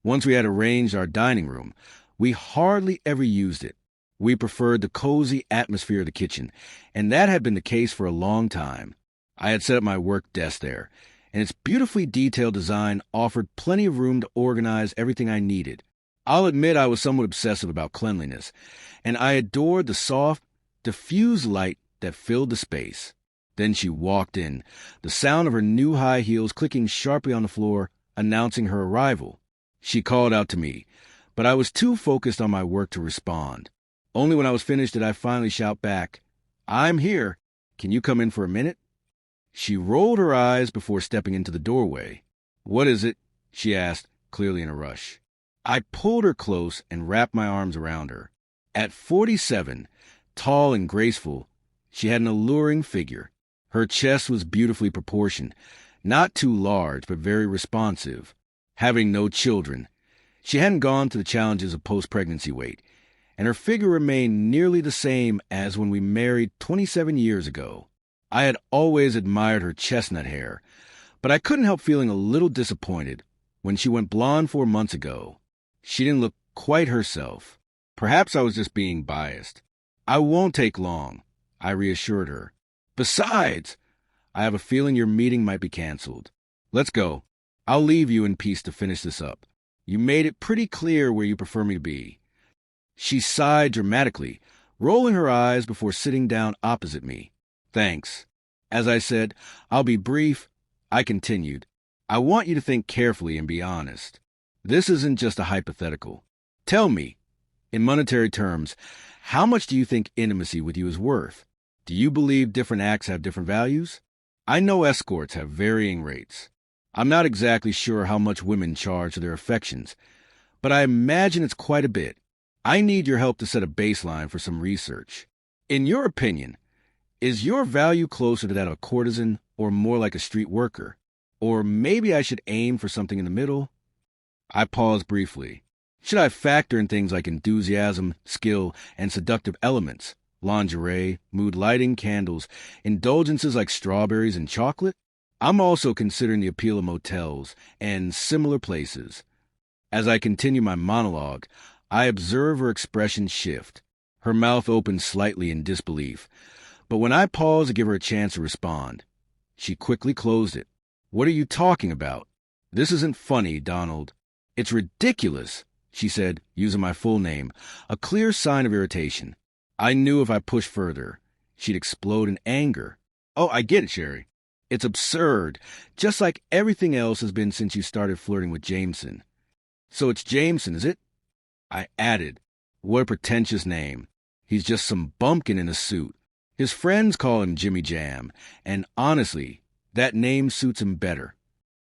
Once we had arranged our dining room, we hardly ever used it. We preferred the cozy atmosphere of the kitchen, and that had been the case for a long time. I had set up my work desk there, and its beautifully detailed design offered plenty of room to organize everything I needed. I'll admit I was somewhat obsessive about cleanliness, and I adored the soft, diffused light that filled the space. Then she walked in, the sound of her new high heels clicking sharply on the floor, announcing her arrival. She called out to me, but I was too focused on my work to respond. Only when I was finished did I finally shout back, "I'm here. Can you come in for a minute?" She rolled her eyes before stepping into the doorway. "What is it?" she asked, clearly in a rush. I pulled her close and wrapped my arms around her. At 47, tall and graceful, she had an alluring figure. Her chest was beautifully proportioned, not too large, but very responsive. Having no children, she hadn't gone to the challenges of post-pregnancy weight, and her figure remained nearly the same as when we married 27 years ago. I had always admired her chestnut hair, but I couldn't help feeling a little disappointed when she went blonde 4 months ago. She didn't look quite herself. Perhaps I was just being biased. "I won't take long," I reassured her. "Besides, I have a feeling your meeting might be canceled. Let's go. I'll leave you in peace to finish this up. You made it pretty clear where you prefer me to be." She sighed dramatically, rolling her eyes before sitting down opposite me. "Thanks." As I said, "I'll be brief," I continued. "I want you to think carefully and be honest. This isn't just a hypothetical. Tell me, in monetary terms, how much do you think intimacy with you is worth? Do you believe different acts have different values? I know escorts have varying rates. I'm not exactly sure how much women charge for their affections, but I imagine it's quite a bit. I need your help to set a baseline for some research. In your opinion, is your value closer to that of a courtesan or more like a street worker? Or maybe I should aim for something in the middle?" I paused briefly. Should I factor in things like enthusiasm, skill, and seductive elements, lingerie, mood lighting, candles, indulgences like strawberries and chocolate? I'm also considering the appeal of motels and similar places. As I continue my monologue, I observe her expression shift. Her mouth opens slightly in disbelief, but when I pause to give her a chance to respond, she quickly closed it. "What are you talking about? This isn't funny, Donald. It's ridiculous," she said, using my full name, a clear sign of irritation. I knew if I pushed further, she'd explode in anger. "Oh, I get it, Sherry. It's absurd, just like everything else has been since you started flirting with Jameson." "So it's Jameson, is it?" I added, "What a pretentious name. He's just some bumpkin in a suit. His friends call him Jimmy Jam, and honestly, that name suits him better."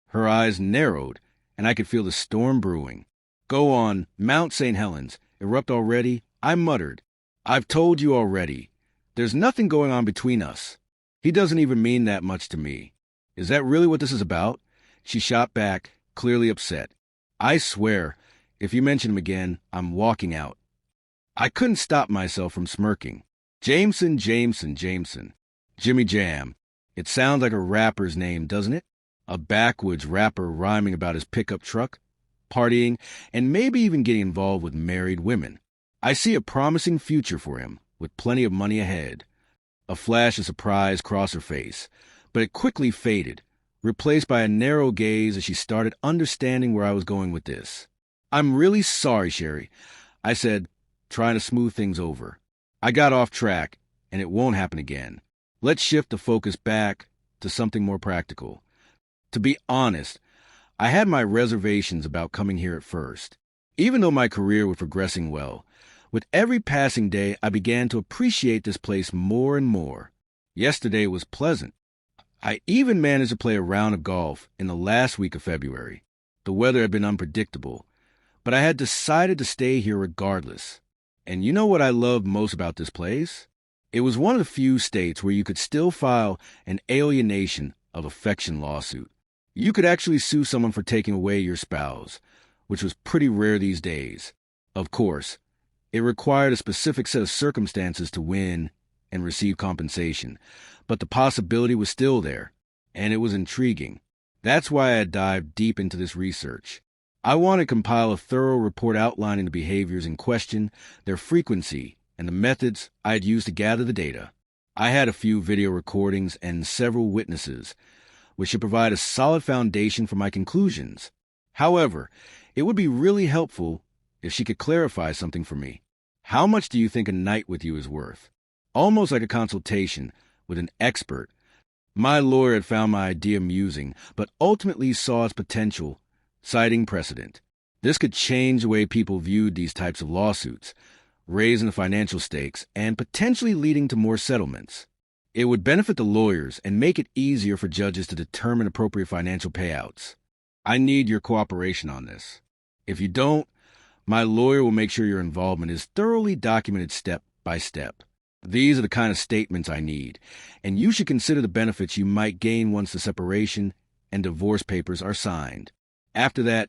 Her eyes narrowed, and I could feel the storm brewing. "Go on, Mount St. Helens. Erupt already?" I muttered. "I've told you already. There's nothing going on between us. He doesn't even mean that much to me. Is that really what this is about?" She shot back, clearly upset. "I swear, if you mention him again, I'm walking out." I couldn't stop myself from smirking. Jameson, Jameson, Jameson. Jimmy Jam. It sounds like a rapper's name, doesn't it? A backwoods rapper rhyming about his pickup truck, partying, and maybe even getting involved with married women. I see a promising future for him, with plenty of money ahead. A flash of surprise crossed her face, but it quickly faded, replaced by a narrow gaze as she started understanding where I was going with this. "I'm really sorry, Sherry," I said, trying to smooth things over. "I got off track, and it won't happen again. Let's shift the focus back to something more practical. To be honest, I had my reservations about coming here at first. Even though my career was progressing well, with every passing day I began to appreciate this place more and more. Yesterday was pleasant. I even managed to play a round of golf in the last week of February. The weather had been unpredictable, but I had decided to stay here regardless. And you know what I loved most about this place? It was one of the few states where you could still file an alienation of affection lawsuit. You could actually sue someone for taking away your spouse, which was pretty rare these days. Of course, it required a specific set of circumstances to win and receive compensation, but the possibility was still there, and it was intriguing. That's why I dived deep into this research. I want to compile a thorough report outlining the behaviors in question, their frequency, and the methods I had used to gather the data. I had a few video recordings and several witnesses, which should provide a solid foundation for my conclusions. However, it would be really helpful if she could clarify something for me. How much do you think a night with you is worth? Almost like a consultation with an expert. My lawyer had found my idea amusing, but ultimately saw its potential, citing precedent. This could change the way people viewed these types of lawsuits, raising the financial stakes and potentially leading to more settlements. It would benefit the lawyers and make it easier for judges to determine appropriate financial payouts. I need your cooperation on this. If you don't, my lawyer will make sure your involvement is thoroughly documented step by step. These are the kind of statements I need, and you should consider the benefits you might gain once the separation and divorce papers are signed. After that,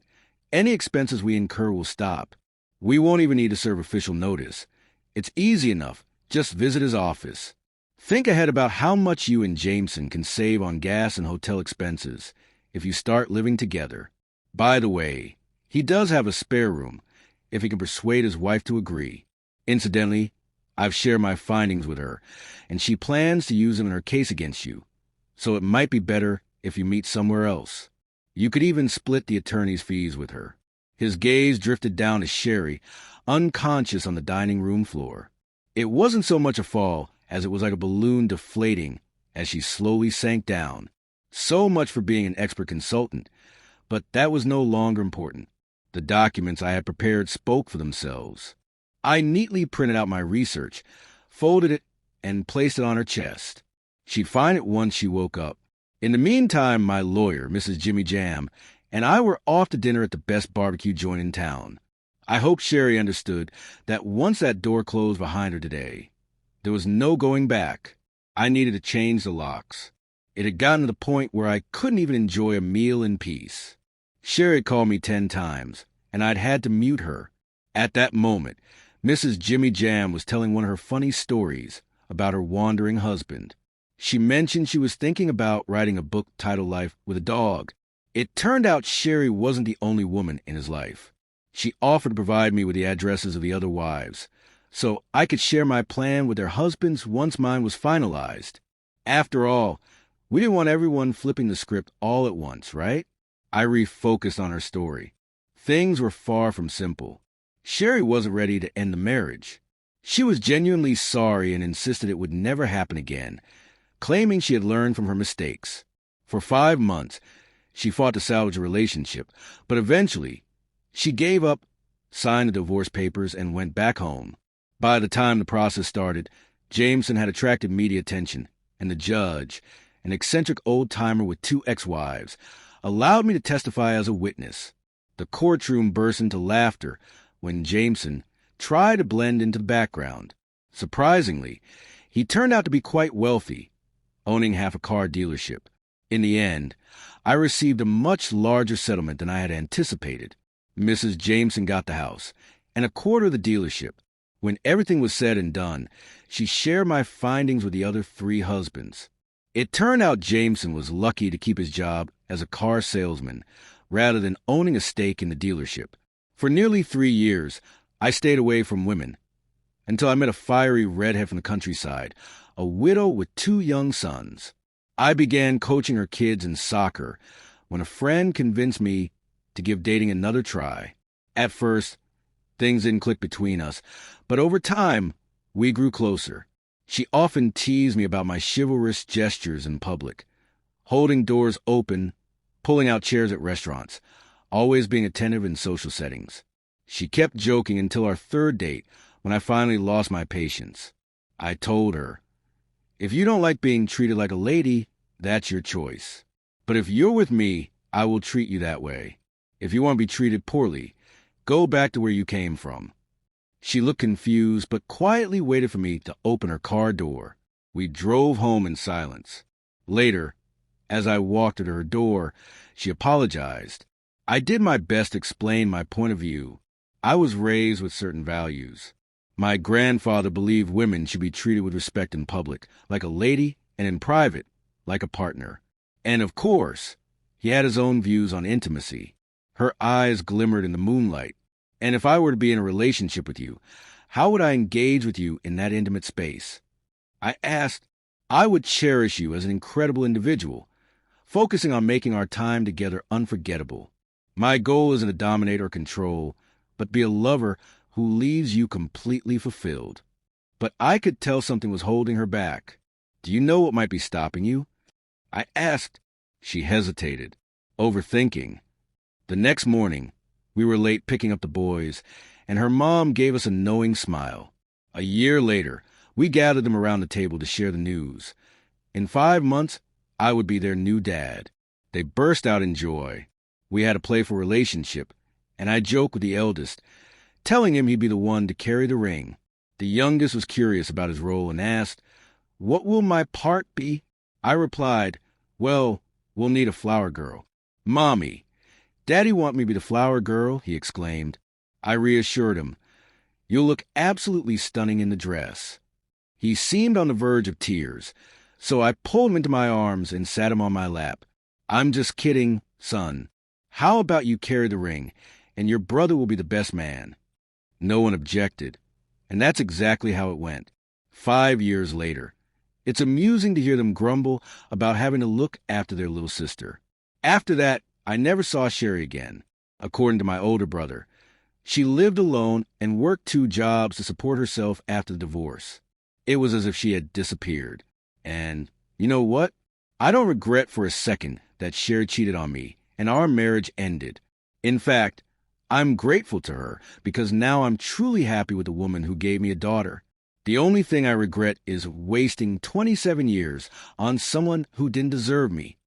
any expenses we incur will stop. We won't even need to serve official notice. It's easy enough. Just visit his office. Think ahead about how much you and Jameson can save on gas and hotel expenses if you start living together. By the way, he does have a spare room, if he can persuade his wife to agree. Incidentally, I've shared my findings with her, and she plans to use them in her case against you, so it might be better if you meet somewhere else. You could even split the attorney's fees with her. His gaze drifted down to Sherry, unconscious on the dining room floor. It wasn't so much a fall as it was like a balloon deflating as she slowly sank down. So much for being an expert consultant, but that was no longer important. The documents I had prepared spoke for themselves. I neatly printed out my research, folded it, and placed it on her chest. She'd find it once she woke up. In the meantime, my lawyer, Mrs. Jimmy Jam, and I were off to dinner at the best barbecue joint in town. I hoped Sherry understood that once that door closed behind her today, there was no going back. I needed to change the locks. It had gotten to the point where I couldn't even enjoy a meal in peace. Sherry had called me 10 times, and I'd had to mute her. At that moment, Mrs. Jimmy Jam was telling one of her funny stories about her wandering husband. She mentioned she was thinking about writing a book titled Life with a Dog. It turned out Sherry wasn't the only woman in his life. She offered to provide me with the addresses of the other wives, so I could share my plan with their husbands once mine was finalized. After all, we didn't want everyone flipping the script all at once, right? I refocused on her story. Things were far from simple. Sherry wasn't ready to end the marriage. She was genuinely sorry and insisted it would never happen again, claiming she had learned from her mistakes. For 5 months, she fought to salvage a relationship, but eventually, she gave up, signed the divorce papers, and went back home. By the time the process started, Jameson had attracted media attention, and the judge, an eccentric old-timer with 2 ex-wives, allowed me to testify as a witness. The courtroom burst into laughter when Jameson tried to blend into the background. Surprisingly, he turned out to be quite wealthy, owning half a car dealership. In the end, I received a much larger settlement than I had anticipated. Mrs. Jameson got the house, and a quarter of the dealership. When everything was said and done, she shared my findings with the other 3 husbands. It turned out Jameson was lucky to keep his job as a car salesman, rather than owning a stake in the dealership. For nearly 3 years, I stayed away from women, until I met a fiery redhead from the countryside, a widow with 2 young sons. I began coaching her kids in soccer when a friend convinced me to give dating another try. At first, things didn't click between us, but over time, we grew closer. She often teased me about my chivalrous gestures in public, holding doors open, pulling out chairs at restaurants, always being attentive in social settings. She kept joking until our 3rd date, when I finally lost my patience. I told her, "If you don't like being treated like a lady, that's your choice. But if you're with me, I will treat you that way. If you want to be treated poorly, go back to where you came from." She looked confused, but quietly waited for me to open her car door. We drove home in silence. Later, as I walked her to her door, she apologized. I did my best to explain my point of view. I was raised with certain values. My grandfather believed women should be treated with respect in public, like a lady, and in private, like a partner. And of course, he had his own views on intimacy. Her eyes glimmered in the moonlight. And if I were to be in a relationship with you, how would I engage with you in that intimate space? I asked. I would cherish you as an incredible individual, focusing on making our time together unforgettable. My goal isn't to dominate or control, but be a lover who leaves you completely fulfilled. But I could tell something was holding her back. Do you know what might be stopping you? I asked. She hesitated, overthinking. The next morning, we were late picking up the boys, and her mom gave us a knowing smile. A year later, we gathered them around the table to share the news. In 5 months, I would be their new dad. They burst out in joy. We had a playful relationship, and I joked with the eldest, telling him he'd be the one to carry the ring. The youngest was curious about his role and asked, "What will my part be?" I replied, "Well, we'll need a flower girl." "Mommy, Daddy want me to be the flower girl," he exclaimed. I reassured him, "You'll look absolutely stunning in the dress." He seemed on the verge of tears, so I pulled him into my arms and sat him on my lap. "I'm just kidding, son. How about you carry the ring, and your brother will be the best man?" No one objected, and that's exactly how it went. 5 years later. It's amusing to hear them grumble about having to look after their little sister. After that, I never saw Sherry again. According to my older brother, she lived alone and worked 2 jobs to support herself after the divorce. It was as if she had disappeared. And you know what? I don't regret for a second that Sherry cheated on me and our marriage ended. In fact, I'm grateful to her because now I'm truly happy with the woman who gave me a daughter. The only thing I regret is wasting 27 years on someone who didn't deserve me.